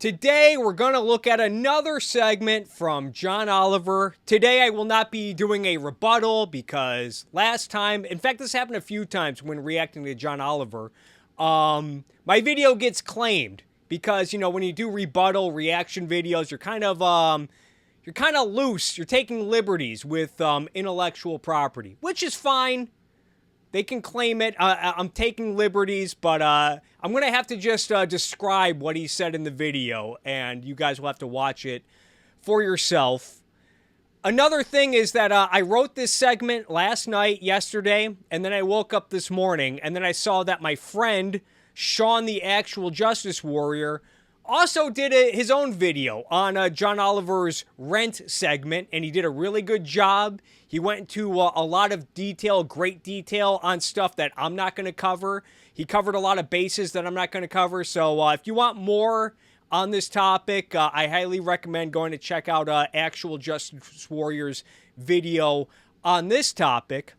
Today, we're going to look at another segment from John Oliver. Today, I will not be doing a rebuttal because last time, in fact, this happened a few times when reacting to John Oliver, my video gets claimed because, when you do rebuttal reaction videos, you're kind of loose. You're taking liberties with intellectual property, which is fine. They can claim it. I'm taking liberties, but I'm going to have to just describe what he said in the video, and you guys will have to watch it for yourself. Another thing is that I wrote this segment last night, yesterday, and then I woke up this morning, and then I saw that my friend, Sean the Actual Justice Warrior, also did his own video on John Oliver's Rent segment, and he did a really good job. He went into a lot of detail, great detail on stuff that I'm not going to cover. He covered a lot of bases that I'm not going to cover. So if you want more on this topic, I highly recommend going to check out Actual Justice Warrior's video on this topic.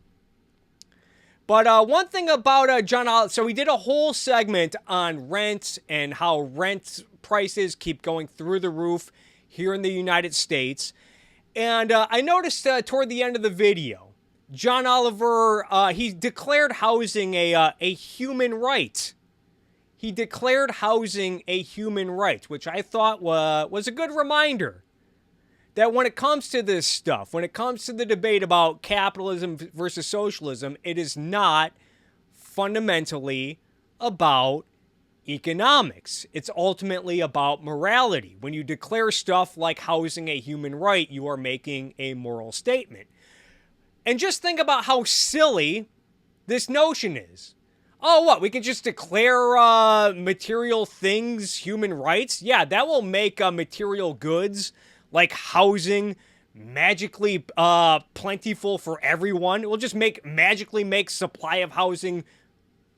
But one thing about John Oliver, so he did a whole segment on rent and how rent prices keep going through the roof here in the United States. And I noticed toward the end of the video, John Oliver, he declared housing a human right. He declared housing a human right, which I thought was a good reminder that when it comes to this stuff, when it comes to the debate about capitalism versus socialism, it is not fundamentally about economics. It's ultimately about morality. When you declare stuff like housing a human right, you are making a moral statement. And just think about how silly this notion is. Oh, what? We can just declare material things human rights? Yeah, that will make material goods like housing magically plentiful for everyone. It will just magically make supply of housing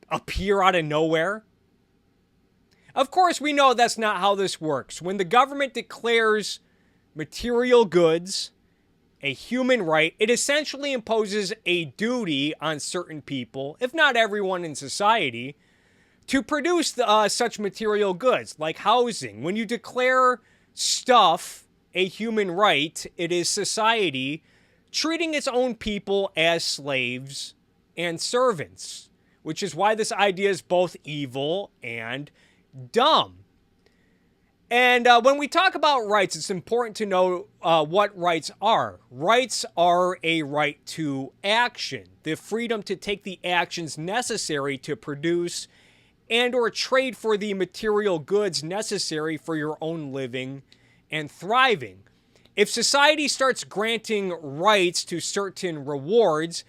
appear out of nowhere. Of course, we know that's not how this works. When the government declares material goods a human right, it essentially imposes a duty on certain people, if not everyone in society, to produce such material goods like housing. When you declare stuff a human right, it is society treating its own people as slaves and servants, which is why this idea is both evil and dumb. And when we talk about rights, it's important to know what rights are. Rights are a right to action, the freedom to take the actions necessary to produce and or trade for the material goods necessary for your own living and thriving. If society starts granting rights to certain rewards,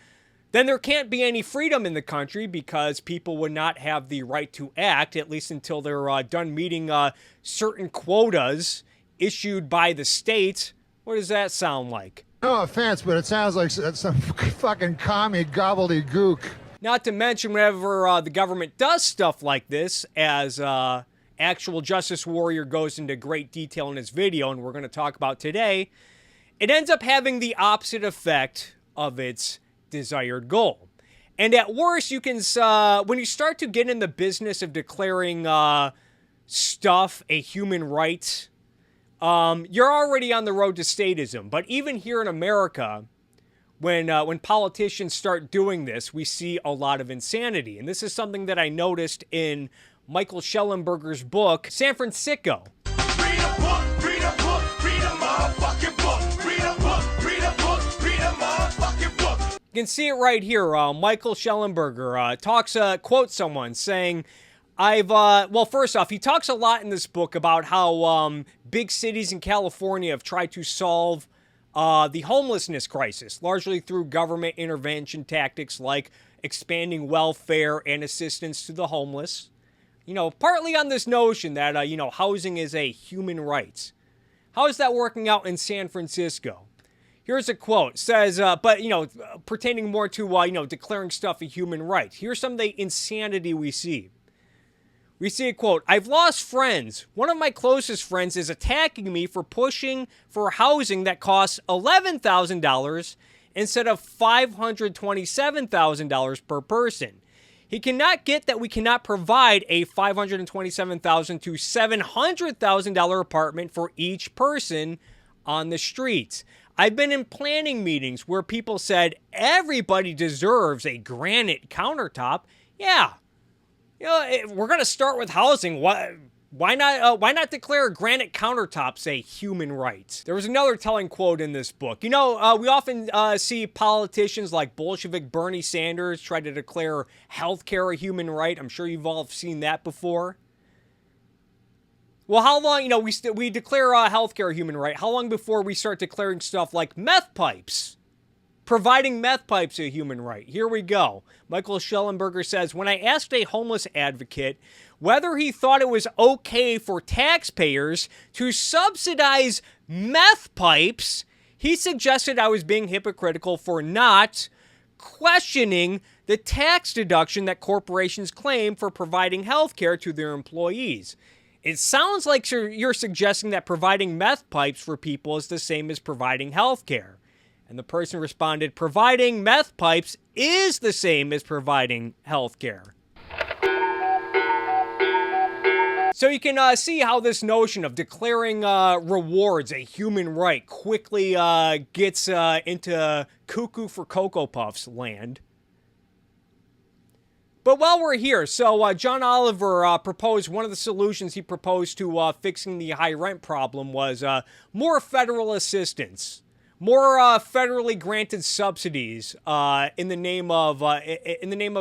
then there can't be any freedom in the country because people would not have the right to act, at least until they're done meeting certain quotas issued by the state. What does that sound like? No offense, but it sounds like some fucking commie gobbledygook. Not to mention whenever the government does stuff like this, as Actual Justice Warrior goes into great detail in his video, and we're going to talk about today, it ends up having the opposite effect of its desired goal. And at worst, you can, when you start to get in the business of declaring stuff a human right, you're already on the road to statism. But even here in America, when politicians start doing this, we see a lot of insanity. And this is something that I noticed in Michael Schellenberger's book, San Francisco. Read a book, read a book, read a motherfucking book. Read a book, read a book, read a motherfucking book. You can see it right here. Michael Schellenberger quotes someone saying, well, first off, he talks a lot in this book about how big cities in California have tried to solve the homelessness crisis, largely through government intervention tactics like expanding welfare and assistance to the homeless. Partly on this notion that, housing is a human right. How is that working out in San Francisco? Here's a quote. It says, pertaining more to, declaring stuff a human right. Here's some of the insanity we see. We see a quote, "I've lost friends. One of my closest friends is attacking me for pushing for housing that costs $11,000 instead of $527,000 per person. He cannot get that we cannot provide a $527,000 to $700,000 apartment for each person on the streets. I've been in planning meetings where people said everybody deserves a granite countertop. Yeah, we're going to start with housing. Why not declare granite countertops a human right? There was another telling quote in this book. We often see politicians like Bolshevik Bernie Sanders try to declare healthcare a human right. I'm sure you've all seen that before. Well, how long, we declare healthcare a human right. How long before we start declaring stuff like meth pipes? Providing meth pipes a human right. Here we go. Michael Schellenberger says, when I asked a homeless advocate whether he thought it was okay for taxpayers to subsidize meth pipes, he suggested I was being hypocritical for not questioning the tax deduction that corporations claim for providing health care to their employees. It sounds like you're suggesting that providing meth pipes for people is the same as providing health care. And the person responded, providing meth pipes is the same as providing health care. So you can see how this notion of declaring rewards a human right quickly gets into cuckoo for Cocoa Puffs land. But while we're here, so John Oliver proposed one of the solutions he proposed to fixing the high rent problem was more federal assistance. More federally granted subsidies in the name of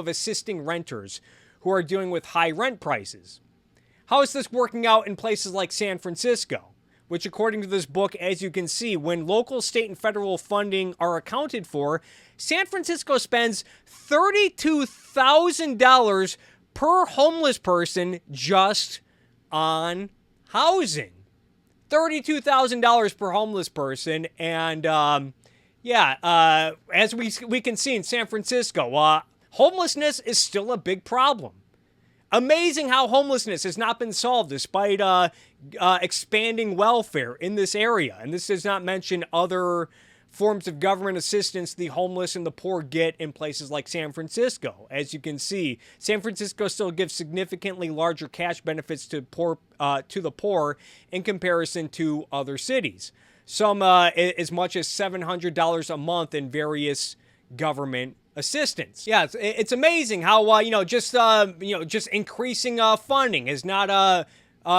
assisting renters who are dealing with high rent prices. How is this working out in places like San Francisco? Which, according to this book, as you can see, when local, state, and federal funding are accounted for, San Francisco spends $32,000 per homeless person just on housing. $32,000 per homeless person, and as we can see in San Francisco, homelessness is still a big problem. Amazing how homelessness has not been solved despite expanding welfare in this area, and this does not mention other forms of government assistance the homeless and the poor get in places like San Francisco. As you can see, San Francisco still gives significantly larger cash benefits to the poor in comparison to other cities. Some as much as $700 a month in various government assistance. Yeah, it's amazing how just increasing funding has not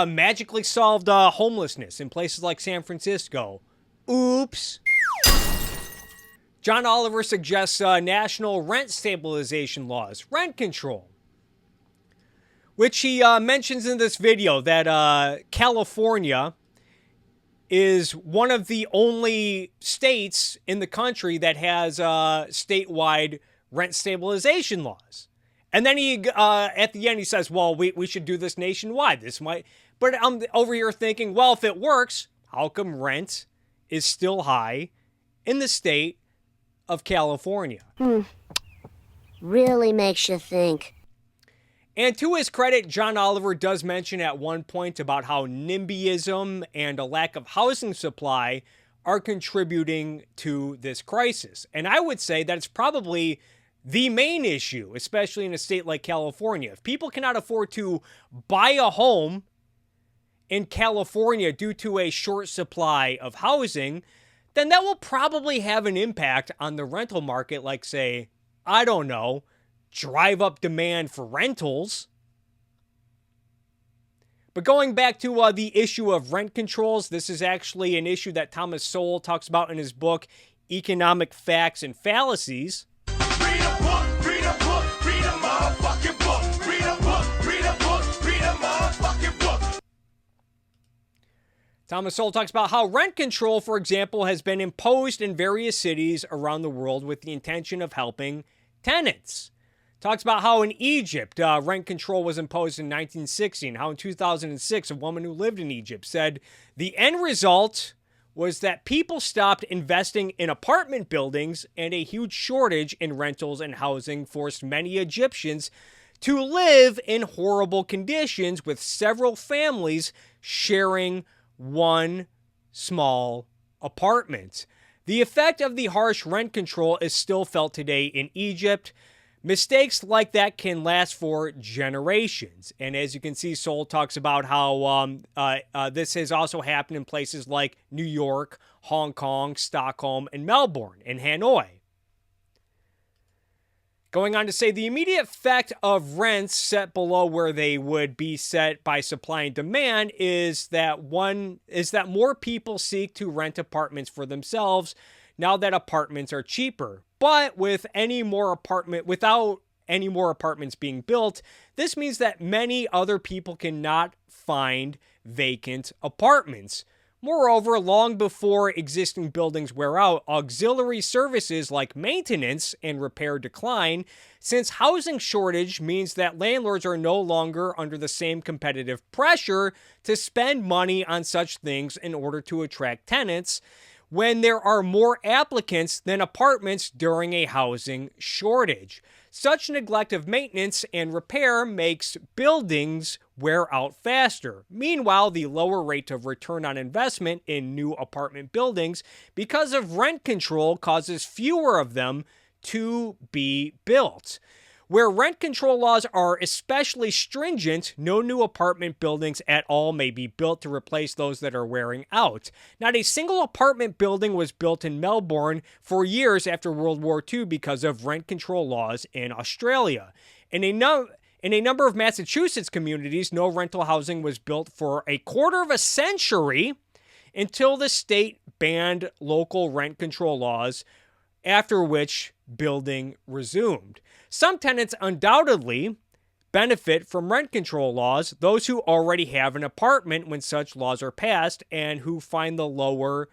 magically solved homelessness in places like San Francisco. Oops. John Oliver suggests national rent stabilization laws, rent control, which he mentions in this video that California is one of the only states in the country that has statewide rent stabilization laws. And then he, at the end, he says, well, we should do this nationwide. But I'm over here thinking, well, if it works, how come rent is still high in the state of California? Really makes you think. And to his credit, John Oliver does mention at one point about how NIMBYism and a lack of housing supply are contributing to this crisis. And I would say that it's probably the main issue, especially in a state like California. If people cannot afford to buy a home in California due to a short supply of housing, then that will probably have an impact on the rental market, like, say, I don't know, drive up demand for rentals. But going back to the issue of rent controls, this is actually an issue that Thomas Sowell talks about in his book, Economic Facts and Fallacies. Read a book, read a book, read a motherfucking book. Read a book, read a book, read a motherfucking book. Thomas Sowell talks about how rent control, for example, has been imposed in various cities around the world with the intention of helping tenants. Talks about how in Egypt, rent control was imposed in 1960, and how in 2006, a woman who lived in Egypt said the end result was that people stopped investing in apartment buildings, and a huge shortage in rentals and housing forced many Egyptians to live in horrible conditions with several families sharing one small apartment. The effect of the harsh rent control is still felt today in Egypt. Mistakes like that can last for generations. And as you can see, Soul talks about how this has also happened in places like New York, Hong Kong, Stockholm, and Melbourne, and Hanoi. Going on to say the immediate effect of rents set below where they would be set by supply and demand is that more people seek to rent apartments for themselves now that apartments are cheaper. But without any more apartments being built, this means that many other people cannot find vacant apartments. Moreover, long before existing buildings wear out, auxiliary services like maintenance and repair decline, since housing shortage means that landlords are no longer under the same competitive pressure to spend money on such things in order to attract tenants when there are more applicants than apartments during a housing shortage. Such neglect of maintenance and repair makes buildings wear out faster. Meanwhile, the lower rate of return on investment in new apartment buildings because of rent control causes fewer of them to be built. Where rent control laws are especially stringent, no new apartment buildings at all may be built to replace those that are wearing out. Not a single apartment building was built in Melbourne for years after World War II because of rent control laws in Australia. In a number of Massachusetts communities, no rental housing was built for a quarter of a century until the state banned local rent control laws, after which building resumed. Some tenants undoubtedly benefit from rent control laws, those who already have an apartment when such laws are passed and who find the lower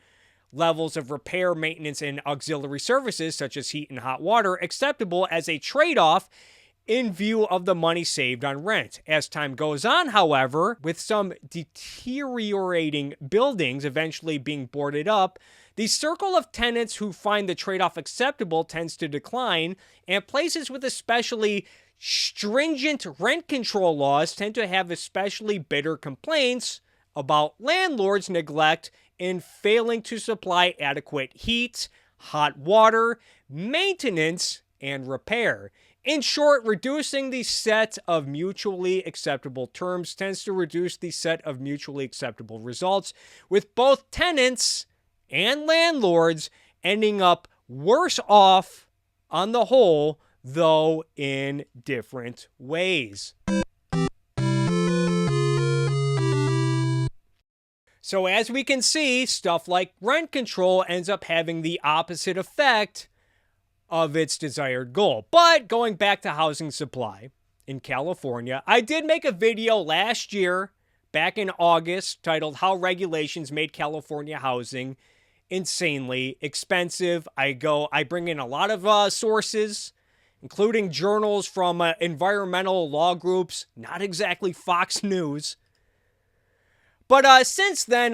levels of repair, maintenance, and auxiliary services, such as heat and hot water, acceptable as a trade-off in view of the money saved on rent. As time goes on, however, with some deteriorating buildings eventually being boarded up, the circle of tenants who find the trade-off acceptable tends to decline, and places with especially stringent rent control laws tend to have especially bitter complaints about landlords' neglect in failing to supply adequate heat, hot water, maintenance, and repair. In short, reducing the set of mutually acceptable terms tends to reduce the set of mutually acceptable results, with both tenants and landlords ending up worse off on the whole, though in different ways. So as we can see, stuff like rent control ends up having the opposite effect of its desired goal. But going back to housing supply in California, I did make a video last year, back in August, titled How Regulations Made California Housing Insanely Expensive. I bring in a lot of sources, including journals from environmental law groups, not exactly Fox News. But since then,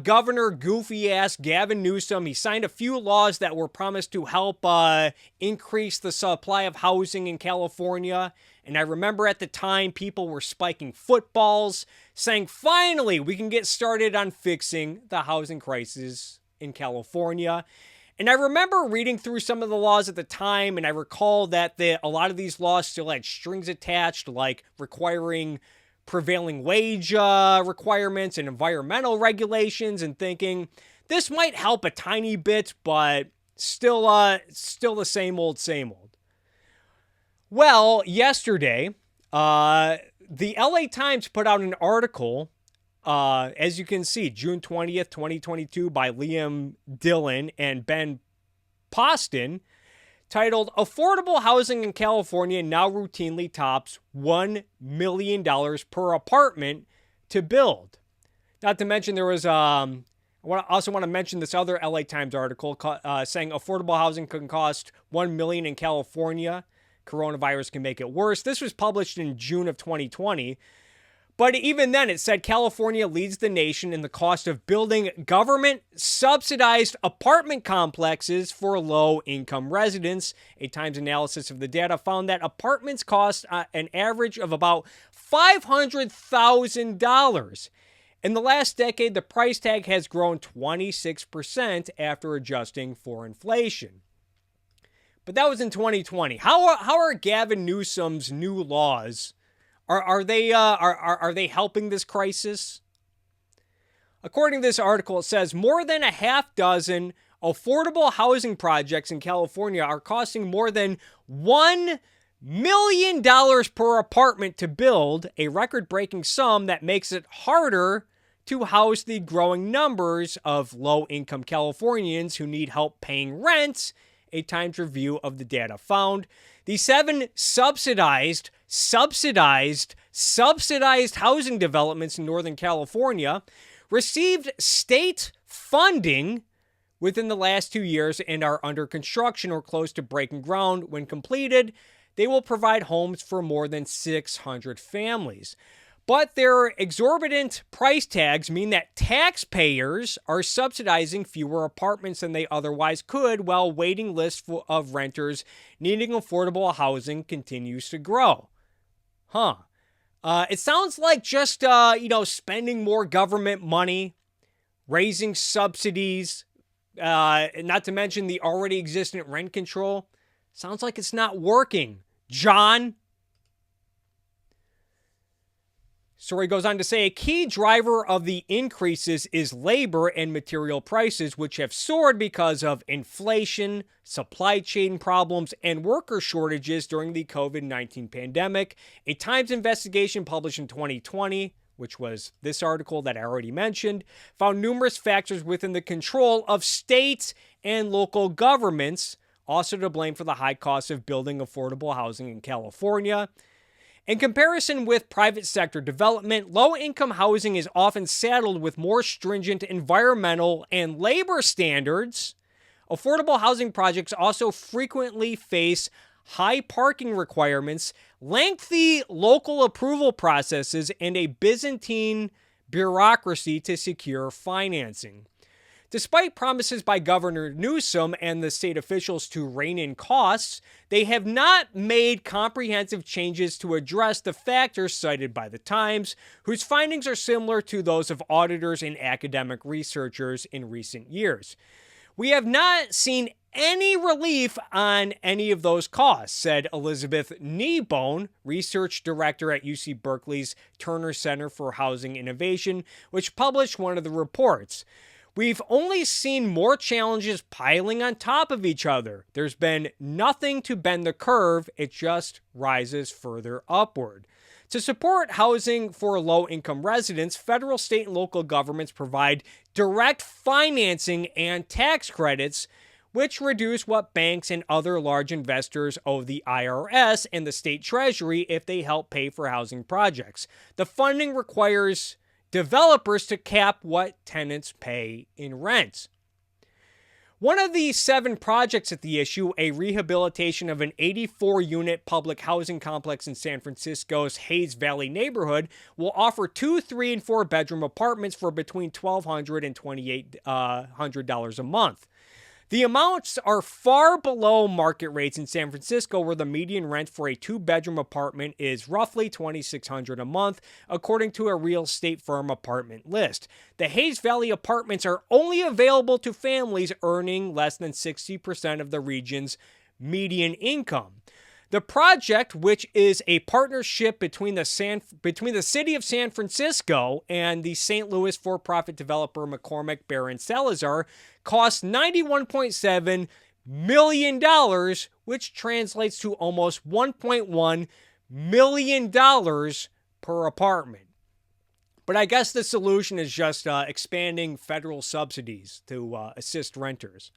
Governor goofy-ass Gavin Newsom, he signed a few laws that were promised to help increase the supply of housing in California. And I remember at the time, people were spiking footballs, saying, finally, we can get started on fixing the housing crisis in California. And I remember reading through some of the laws at the time, and I recall that a lot of these laws still had strings attached, like requiring prevailing wage requirements and environmental regulations, and thinking this might help a tiny bit, but still the same old. Well, yesterday, the LA Times put out an article, as you can see, June 20th, 2022, by Liam Dillon and Ben Poston, titled Affordable Housing in California Now Routinely Tops $1 million per apartment to build. Not to mention there was, I also want to mention this other LA Times article saying affordable housing can cost $1 million in California. Coronavirus can make it worse. This was published in June of 2020. But even then, it said California leads the nation in the cost of building government-subsidized apartment complexes for low-income residents. A Times analysis of the data found that apartments cost an average of about $500,000. In the last decade, the price tag has grown 26% after adjusting for inflation. But that was in 2020. How are Gavin Newsom's new laws? Are they helping this crisis? According to this article, it says more than a half dozen affordable housing projects in California are costing more than $1 million per apartment to build, a record-breaking sum that makes it harder to house the growing numbers of low-income Californians who need help paying rent, a Times review of the data found. The 7 subsidized housing developments in Northern California received state funding within the last 2 years and are under construction or close to breaking ground. When completed, they will provide homes for more than 600 families. But their exorbitant price tags mean that taxpayers are subsidizing fewer apartments than they otherwise could, while waiting lists of renters needing affordable housing continues to grow. It sounds like just, spending more government money, raising subsidies, not to mention the already existent rent control. Sounds like it's not working, John. Story goes on to say a key driver of the increases is labor and material prices, which have soared because of inflation, supply chain problems, and worker shortages during the COVID-19 pandemic. A Times investigation published in 2020, which was this article that I already mentioned, found numerous factors within the control of states and local governments, also to blame for the high cost of building affordable housing in California. In comparison with private sector development, low-income housing is often saddled with more stringent environmental and labor standards. Affordable housing projects also frequently face high parking requirements, lengthy local approval processes, and a Byzantine bureaucracy to secure financing. Despite promises by Governor Newsom and the state officials to rein in costs, they have not made comprehensive changes to address the factors cited by the Times, whose findings are similar to those of auditors and academic researchers in recent years. We have not seen any relief on any of those costs, said Elizabeth Kneebone, research director at UC Berkeley's Turner Center for Housing Innovation, which published one of the reports. We've only seen more challenges piling on top of each other. There's been nothing to bend the curve. It just rises further upward. To support housing for low-income residents, federal, state, and local governments provide direct financing and tax credits, which reduce what banks and other large investors owe the IRS and the state treasury if they help pay for housing projects. The funding requires developers to cap what tenants pay in rent. One of the 7 projects at the issue, a rehabilitation of an 84-unit public housing complex in San Francisco's Hayes Valley neighborhood, will offer 2, 3, and 4-bedroom apartments for between $1,200 and $2,800 a month. The amounts are far below market rates in San Francisco, where the median rent for a 2-bedroom apartment is roughly $2,600 a month, according to a real estate firm apartment list. The Hayes Valley apartments are only available to families earning less than 60% of the region's median income. The project, which is a partnership between the city of San Francisco and the St. Louis for-profit developer McCormick Baron Salazar, costs $91.7 million, which translates to almost $1.1 million per apartment. But I guess the solution is just expanding federal subsidies to assist renters.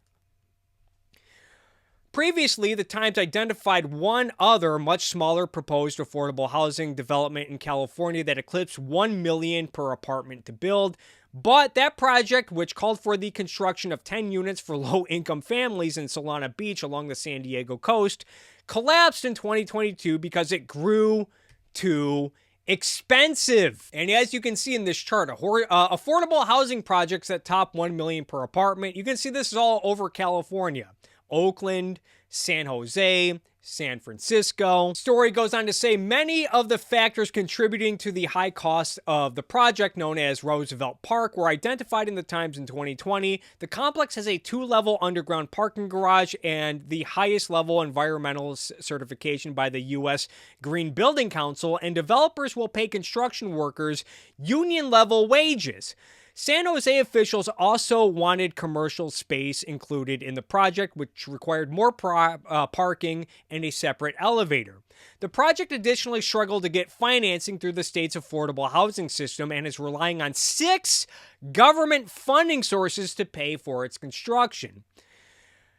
Previously, the Times identified one other, much smaller proposed affordable housing development in California that eclipsed $1 million per apartment to build. But that project, which called for the construction of 10 units for low-income families in Solana Beach along the San Diego coast, collapsed in 2022 because it grew too expensive. And as you can see in this chart, affordable housing projects that top $1 million per apartment, you can see this is all over California. Oakland, San Jose, San Francisco. Story goes on to say many of the factors contributing to the high cost of the project, known as Roosevelt Park, were identified in the Times in 2020. The complex has a 2-level underground parking garage and the highest level environmental certification by the U.S. Green Building Council, and developers will pay construction workers union-level wages. San Jose officials also wanted commercial space included in the project, which required more parking and a separate elevator. The project additionally struggled to get financing through the state's affordable housing system and is relying on 6 government funding sources to pay for its construction,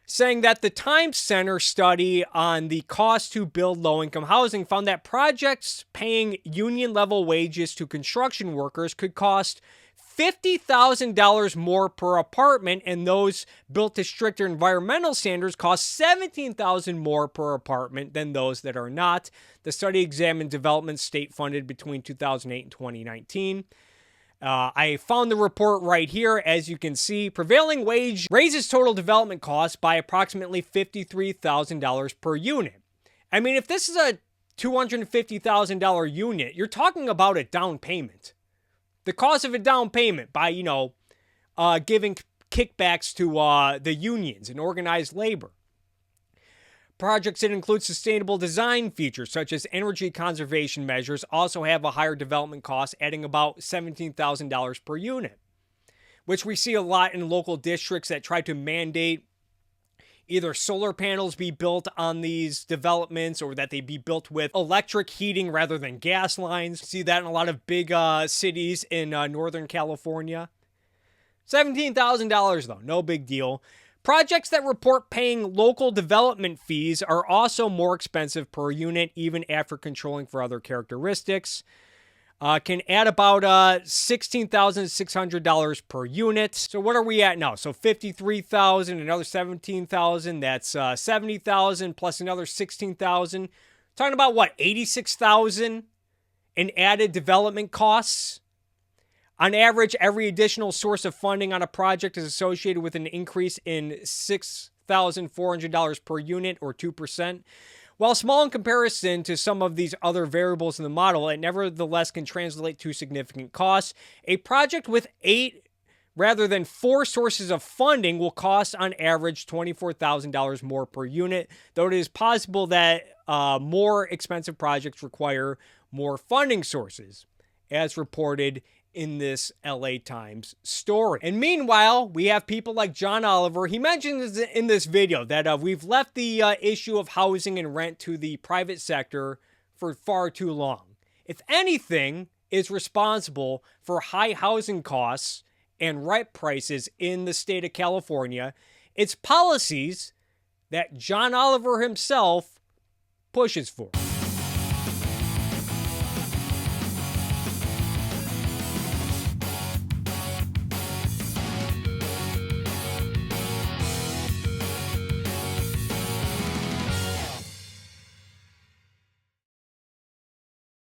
saying that the Times Center study on the cost to build low-income housing found that projects paying union-level wages to construction workers could cost $50,000 more per apartment, and those built to stricter environmental standards cost $17,000 more per apartment than those that are not. The study examined developments state-funded between 2008 and 2019. I found the report right here. As you can see, prevailing wage raises total development costs by approximately $53,000 per unit. I mean, if this is a $250,000 unit, you're talking about a down payment. The cost of a down payment by, giving kickbacks to the unions and organized labor. Projects that include sustainable design features, such as energy conservation measures, also have a higher development cost, adding about $17,000 per unit, which we see a lot in local districts that try to mandate either solar panels be built on these developments or that they be built with electric heating rather than gas lines. See that in a lot of big cities in Northern California. $17,000 though, no big deal. Projects that report paying local development fees are also more expensive per unit, even after controlling for other characteristics. Can add about $16,600 per unit. So what are we at now? So $53,000, another $17,000. That's $70,000 plus another $16,000. Talking about what? $86,000 in added development costs. On average, every additional source of funding on a project is associated with an increase in $6,400 per unit, or 2%. While small in comparison to some of these other variables in the model, it nevertheless can translate to significant costs. A project with 8 rather than 4 sources of funding will cost on average $24,000 more per unit, though it is possible that more expensive projects require more funding sources, as reported in this LA Times story. And meanwhile, we have people like John Oliver. He mentions in this video that we've left the issue of housing and rent to the private sector for far too long. If anything is responsible for high housing costs and rent prices in the state of California, it's policies that John Oliver himself pushes for.